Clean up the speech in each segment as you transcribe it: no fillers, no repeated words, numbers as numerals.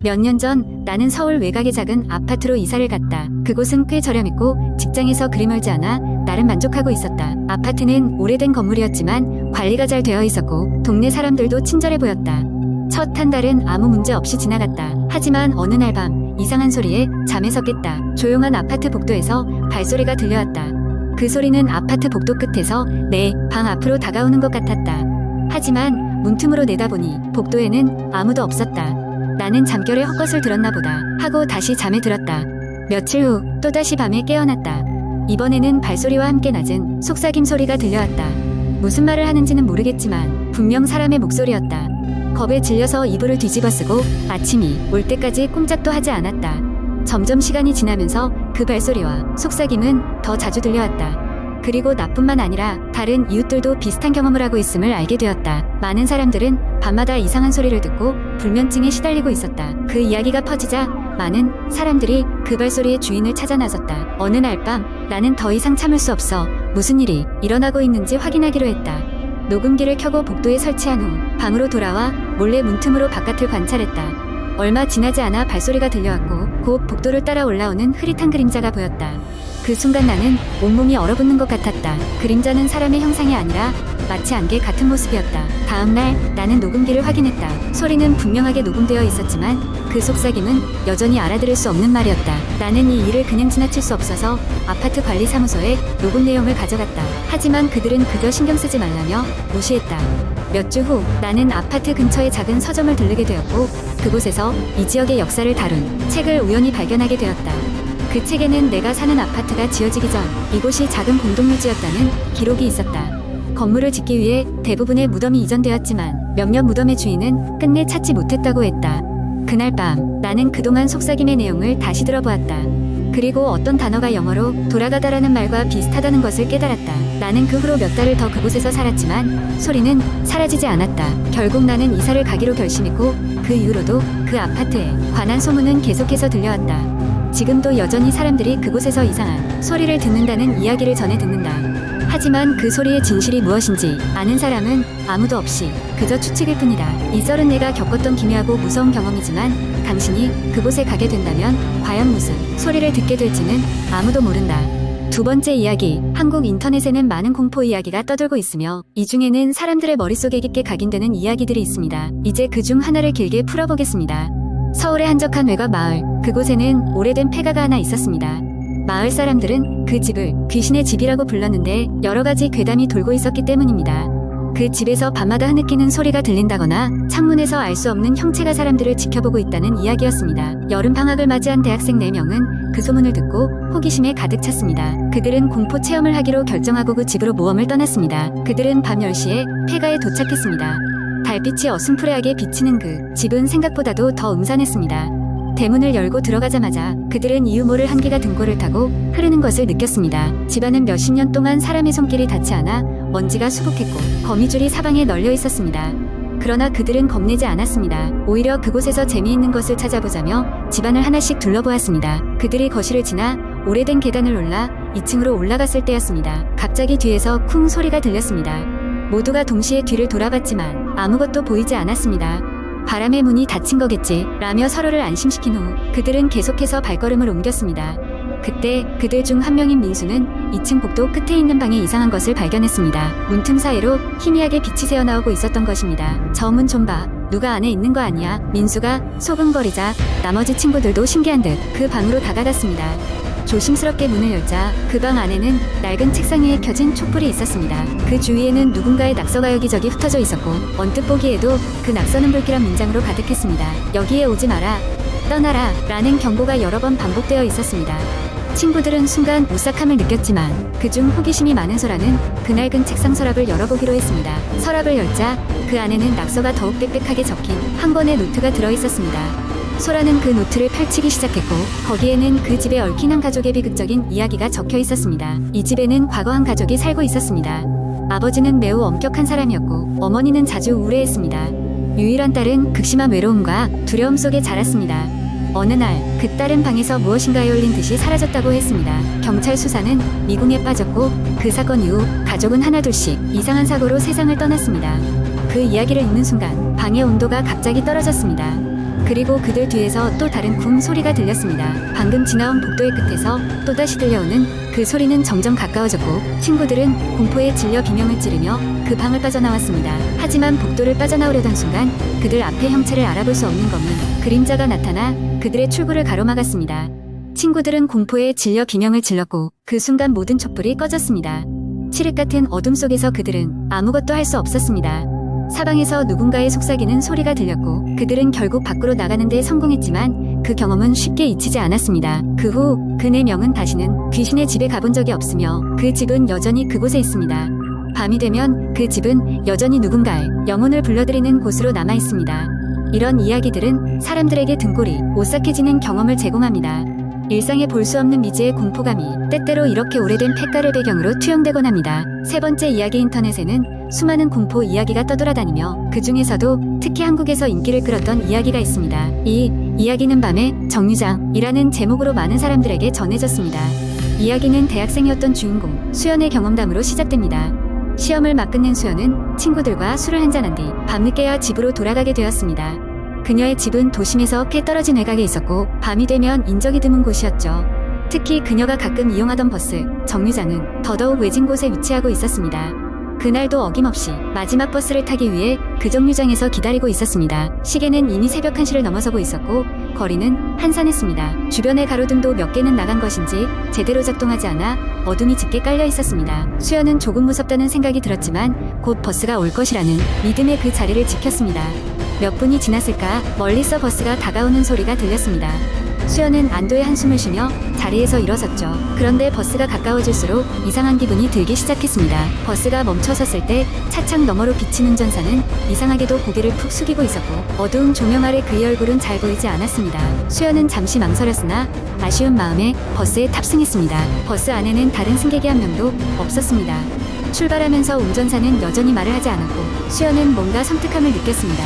몇 년 전 나는 서울 외곽의 작은 아파트로 이사를 갔다. 그곳은 꽤 저렴했고 직장에서 그리 멀지 않아 나름 만족하고 있었다. 아파트는 오래된 건물이었지만 관리가 잘 되어 있었고 동네 사람들도 친절해 보였다. 첫 한 달은 아무 문제 없이 지나갔다. 하지만 어느 날 밤 이상한 소리에 잠에서 깼다. 조용한 아파트 복도에서 발소리가 들려왔다. 그 소리는 아파트 복도 끝에서 내 방 앞으로 다가오는 것 같았다. 하지만 문틈으로 내다보니 복도에는 아무도 없었다. 나는 잠결에 헛것을 들었나 보다 하고 다시 잠에 들었다. 며칠 후 또다시 밤에 깨어났다. 이번에는 발소리와 함께 낮은 속삭임 소리가 들려왔다. 무슨 말을 하는지는 모르겠지만 분명 사람의 목소리였다. 겁에 질려서 이불을 뒤집어 쓰고 아침이 올 때까지 꼼짝도 하지 않았다. 점점 시간이 지나면서 그 발소리와 속삭임은 더 자주 들려왔다. 그리고 나뿐만 아니라 다른 이웃들도 비슷한 경험을 하고 있음을 알게 되었다. 많은 사람들은 밤마다 이상한 소리를 듣고 불면증에 시달리고 있었다. 그 이야기가 퍼지자 많은 사람들이 그 발소리의 주인을 찾아 나섰다. 어느 날 밤 나는 더 이상 참을 수 없어 무슨 일이 일어나고 있는지 확인하기로 했다. 녹음기를 켜고 복도에 설치한 후 방으로 돌아와 몰래 문틈으로 바깥을 관찰했다. 얼마 지나지 않아 발소리가 들려왔고 곧 복도를 따라 올라오는 흐릿한 그림자가 보였다. 그 순간 나는 온몸이 얼어붙는 것 같았다. 그림자는 사람의 형상이 아니라 마치 안개 같은 모습이었다. 다음날 나는 녹음기를 확인했다. 소리는 분명하게 녹음되어 있었지만 그 속삭임은 여전히 알아들을 수 없는 말이었다. 나는 이 일을 그냥 지나칠 수 없어서 아파트 관리사무소에 녹음 내용을 가져갔다. 하지만 그들은 그저 신경 쓰지 말라며 무시했다. 몇 주 후 나는 아파트 근처의 작은 서점을 들르게 되었고 그곳에서 이 지역의 역사를 다룬 책을 우연히 발견하게 되었다. 그 책에는 내가 사는 아파트가 지어지기 전 이곳이 작은 공동묘지였다는 기록이 있었다. 건물을 짓기 위해 대부분의 무덤이 이전되었지만 몇몇 무덤의 주인은 끝내 찾지 못했다고 했다. 그날 밤 나는 그동안 속삭임의 내용을 다시 들어보았다. 그리고 어떤 단어가 영어로 돌아가다라는 말과 비슷하다는 것을 깨달았다. 나는 그 후로 몇 달을 더 그곳에서 살았지만 소리는 사라지지 않았다. 결국 나는 이사를 가기로 결심했고 그 이후로도 그 아파트에 관한 소문은 계속해서 들려왔다. 지금도 여전히 사람들이 그곳에서 이상한 소리를 듣는다는 이야기를 전해 듣는다. 하지만 그 소리의 진실이 무엇인지 아는 사람은 아무도 없이 그저 추측일 뿐이다. 이 썰은 내가 겪었던 기묘하고 무서운 경험이지만 당신이 그곳에 가게 된다면 과연 무슨 소리를 듣게 될지는 아무도 모른다. 두 번째 이야기. 한국 인터넷에는 많은 공포 이야기가 떠돌고 있으며 이 중에는 사람들의 머릿속에 깊게 각인되는 이야기들이 있습니다. 이제 그 중 하나를 길게 풀어보겠습니다. 서울의 한적한 외곽 마을, 그곳에는 오래된 폐가가 하나 있었습니다. 마을 사람들은 그 집을 귀신의 집이라고 불렀는데 여러 가지 괴담이 돌고 있었기 때문입니다. 그 집에서 밤마다 흐느끼는 소리가 들린다거나 창문에서 알 수 없는 형체가 사람들을 지켜보고 있다는 이야기였습니다. 여름 방학을 맞이한 대학생 4명은 그 소문을 듣고 호기심에 가득 찼습니다. 그들은 공포 체험을 하기로 결정하고 그 집으로 모험을 떠났습니다. 그들은 밤 10시에 폐가에 도착했습니다. 달빛이 어슴푸레하게 비치는 그 집은 생각보다도 더 음산했습니다. 대문을 열고 들어가자마자 그들은 이유 모를 한기가 등골을 타고 흐르는 것을 느꼈습니다. 집안은 몇십 년 동안 사람의 손길이 닿지 않아 먼지가 수북했고 거미줄이 사방에 널려 있었습니다. 그러나 그들은 겁내지 않았습니다. 오히려 그곳에서 재미있는 것을 찾아보자며 집안을 하나씩 둘러보았습니다. 그들이 거실을 지나 오래된 계단을 올라 2층으로 올라갔을 때였습니다. 갑자기 뒤에서 쿵 소리가 들렸습니다. 모두가 동시에 뒤를 돌아봤지만 아무것도 보이지 않았습니다. 바람의 문이 닫힌 거겠지 라며 서로를 안심시킨 후 그들은 계속해서 발걸음을 옮겼습니다. 그때 그들 중 한 명인 민수는 2층 복도 끝에 있는 방에 이상한 것을 발견했습니다. 문틈 사이로 희미하게 빛이 새어나오고 있었던 것입니다. 저 문 좀 봐. 누가 안에 있는 거 아니야? 민수가 소근거리자 나머지 친구들도 신기한 듯 그 방으로 다가갔습니다. 조심스럽게 문을 열자 그 방 안에는 낡은 책상 위에 켜진 촛불이 있었습니다. 그 주위에는 누군가의 낙서가 여기저기 흩어져 있었고 언뜻 보기에도 그 낙서는 불길한 문장으로 가득했습니다. 여기에 오지 마라, 떠나라 라는 경고가 여러 번 반복되어 있었습니다. 친구들은 순간 오싹함을 느꼈지만 그중 호기심이 많은 소라는 그 낡은 책상 서랍을 열어보기로 했습니다. 서랍을 열자 그 안에는 낙서가 더욱 빽빽하게 적힌 한 권의 노트가 들어있었습니다. 소라는 그 노트를 펼치기 시작했고 거기에는 그 집에 얽힌 한 가족의 비극적인 이야기가 적혀 있었습니다. 이 집에는 과거 한 가족이 살고 있었습니다. 아버지는 매우 엄격한 사람이었고 어머니는 자주 우울해했습니다. 유일한 딸은 극심한 외로움과 두려움 속에 자랐습니다. 어느 날 그 딸은 방에서 무엇인가에 홀린 듯이 사라졌다고 했습니다. 경찰 수사는 미궁에 빠졌고 그 사건 이후 가족은 하나둘씩 이상한 사고로 세상을 떠났습니다. 그 이야기를 읽는 순간 방의 온도가 갑자기 떨어졌습니다. 그리고 그들 뒤에서 또 다른 쿵 소리가 들렸습니다. 방금 지나온 복도의 끝에서 또다시 들려오는 그 소리는 점점 가까워졌고 친구들은 공포에 질려 비명을 지르며 그 방을 빠져나왔습니다. 하지만 복도를 빠져나오려던 순간 그들 앞에 형체를 알아볼 수 없는 검은 그림자가 나타나 그들의 출구를 가로막았습니다. 친구들은 공포에 질려 비명을 질렀고 그 순간 모든 촛불이 꺼졌습니다. 칠흑 같은 어둠 속에서 그들은 아무것도 할 수 없었습니다. 사방에서 누군가의 속삭이는 소리가 들렸고 그들은 결국 밖으로 나가는 데 성공했지만 그 경험은 쉽게 잊히지 않았습니다. 그 후 그 네 명은 다시는 귀신의 집에 가본 적이 없으며 그 집은 여전히 그곳에 있습니다. 밤이 되면 그 집은 여전히 누군가의 영혼을 불러들이는 곳으로 남아 있습니다. 이런 이야기들은 사람들에게 등골이 오싹해지는 경험을 제공합니다. 일상에 볼 수 없는 미지의 공포감이 때때로 이렇게 오래된 폐가를 배경으로 투영되곤 합니다. 세 번째 이야기. 인터넷에는 수많은 공포 이야기가 떠돌아다니며 그 중에서도 특히 한국에서 인기를 끌었던 이야기가 있습니다. 이 이야기는 밤의 정류장이라는 제목으로 많은 사람들에게 전해졌습니다. 이야기는 대학생이었던 주인공 수연의 경험담으로 시작됩니다. 시험을 막 끝낸 수연은 친구들과 술을 한잔한 뒤 밤늦게야 집으로 돌아가게 되었습니다. 그녀의 집은 도심에서 꽤 떨어진 외곽에 있었고 밤이 되면 인적이 드문 곳이었죠. 특히 그녀가 가끔 이용하던 버스 정류장은 더더욱 외진 곳에 위치하고 있었습니다. 그날도 어김없이 마지막 버스를 타기 위해 그 정류장에서 기다리고 있었습니다. 시계는 이미 새벽 1시를 넘어서고 있었고 거리는 한산했습니다. 주변의 가로등도 몇 개는 나간 것인지 제대로 작동하지 않아 어둠이 짙게 깔려 있었습니다. 수연은 조금 무섭다는 생각이 들었지만 곧 버스가 올 것이라는 믿음의 그 자리를 지켰습니다. 몇 분이 지났을까 멀리서 버스가 다가오는 소리가 들렸습니다. 수연은 안도의 한숨을 쉬며 자리에서 일어섰죠. 그런데 버스가 가까워질수록 이상한 기분이 들기 시작했습니다. 버스가 멈춰섰을 때 차창 너머로 비친 운전사는 이상하게도 고개를 푹 숙이고 있었고 어두운 조명 아래 그의 얼굴은 잘 보이지 않았습니다. 수연은 잠시 망설였으나 아쉬운 마음에 버스에 탑승했습니다. 버스 안에는 다른 승객이 한 명도 없었습니다. 출발하면서 운전사는 여전히 말을 하지 않았고 수연은 뭔가 섬뜩함을 느꼈습니다.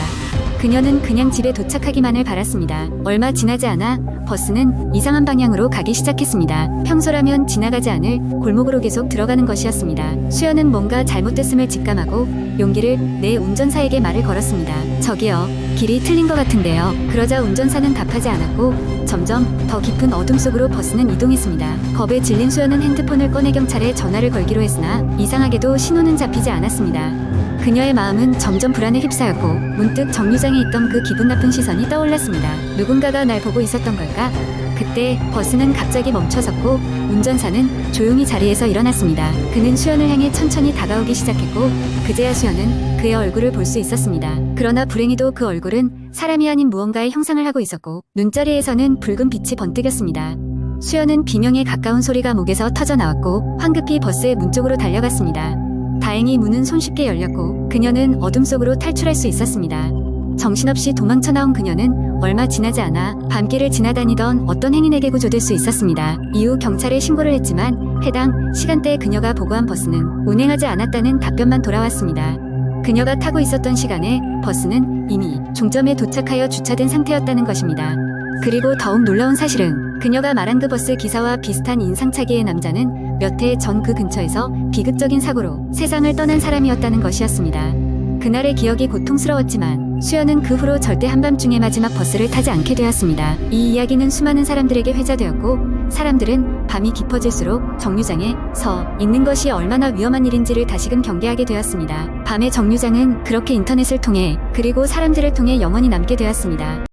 그녀는 그냥 집에 도착하기만을 바랐습니다. 얼마 지나지 않아 버스는 이상한 방향으로 가기 시작했습니다. 평소라면 지나가지 않을 골목으로 계속 들어가는 것이었습니다. 수연은 뭔가 잘못됐음을 직감하고 용기를 내 운전사에게 말을 걸었습니다. 저기요, 길이 틀린 것 같은데요. 그러자 운전사는 답하지 않았고 점점 더 깊은 어둠 속으로 버스는 이동했습니다. 겁에 질린 수연은 핸드폰을 꺼내 경찰에 전화를 걸기로 했으나 이상하게도 신호는 잡히지 않았습니다. 그녀의 마음은 점점 불안에 휩싸였고 문득 정류장에 있던 그 기분 나쁜 시선이 떠올랐습니다. 누군가가 날 보고 있었던 걸까? 그때 버스는 갑자기 멈춰섰고 운전사는 조용히 자리에서 일어났습니다. 그는 수연을 향해 천천히 다가오기 시작했고 그제야 수연은 그의 얼굴을 볼 수 있었습니다. 그러나 불행히도 그 얼굴은 사람이 아닌 무언가의 형상을 하고 있었고 눈자리에서는 붉은 빛이 번뜩였습니다. 수연은 비명에 가까운 소리가 목에서 터져나왔고 황급히 버스의 문 쪽으로 달려갔습니다. 다행히 문은 손쉽게 열렸고 그녀는 어둠 속으로 탈출할 수 있었습니다. 정신없이 도망쳐 나온 그녀는 얼마 지나지 않아 밤길을 지나다니던 어떤 행인에게 구조될 수 있었습니다. 이후 경찰에 신고를 했지만 해당 시간대에 그녀가 보고한 버스는 운행하지 않았다는 답변만 돌아왔습니다. 그녀가 타고 있었던 시간에 버스는 이미 종점에 도착하여 주차된 상태였다는 것입니다. 그리고 더욱 놀라운 사실은 그녀가 말한 그 버스 기사와 비슷한 인상착의의 남자는 몇 해 전 그 근처에서 비극적인 사고로 세상을 떠난 사람이었다는 것이었습니다. 그날의 기억이 고통스러웠지만 수연은 그 후로 절대 한밤중에 마지막 버스를 타지 않게 되었습니다. 이 이야기는 수많은 사람들에게 회자되었고 사람들은 밤이 깊어질수록 정류장에 서 있는 것이 얼마나 위험한 일인지를 다시금 경계하게 되었습니다. 밤의 정류장은 그렇게 인터넷을 통해 그리고 사람들을 통해 영원히 남게 되었습니다.